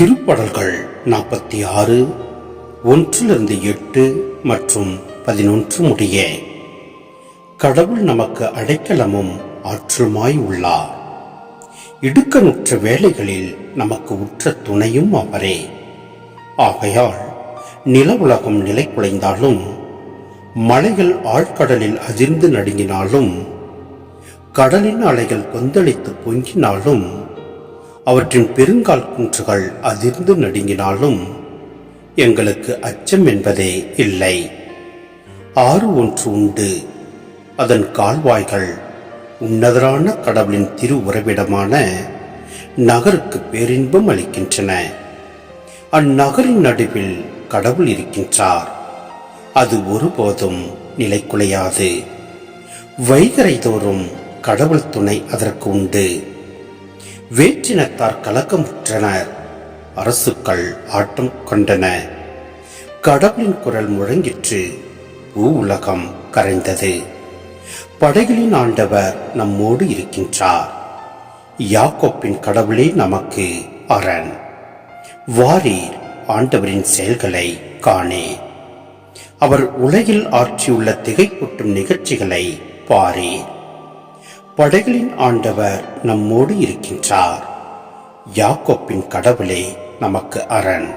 திருப்பாடல்கள் 46 1-8 மற்றும் 11 முடிய. கடவுள் நமக்கு அடைக்கலமும் ஆற்றுமாய் உள்ளார். இடுக்கணுற்ற வேளைகளில் நமக்கு உற்ற துணையும் அவரே. ஆகையால் நில உலகம் நிலை குலைந்தாலும், மலைகள் ஆழ்கடலில் அதிர்ந்து நடுங்கினாலும், கடலின் அலைகள் கொந்தளித்து பொங்கினாலும், அவற்றின் பெருங்கால் குன்றுகள் அதிர்ந்து நடுங்கினாலும் எங்களுக்கு அச்சம் என்பதே இல்லை. ஆறு ஒன்று உண்டு, அதன் கால்வாய்கள் உன்னதரான கடவுளின் திரு உறைவிடமான நகருக்கு பேரின்பம் அளிக்கின்றன. அந்நகரின் நடுவில் கடவுள் இருக்கின்றார். அது ஒருபோதும் நிலை குலையாது. வைகரை தோறும் கடவுள் துணை அதற்கு உண்டு. வேற்றினத்தார் கலக்கமுற்றனர், அரசுக்கள் ஆட்டம் கொண்டன. கடவுளின் குரல் முழங்கிற்று, பூ உலகம் கரைந்தது. படைகளின் ஆண்டவர் நம்மோடு இருக்கின்றார். யாக்கோப்பின் கடவுளே நமக்கு அரண். வாரீர், ஆண்டவரின் செயல்களை காணே. அவர் உலகில் ஆற்றியுள்ள திகைப்பூட்டும் நிகழ்ச்சிகளை பாரீர். படைகளின் ஆண்டவர் நம்மோடு இருக்கின்றார். யாக்கோப்பின் கடவுளே நமக்கு அரண்.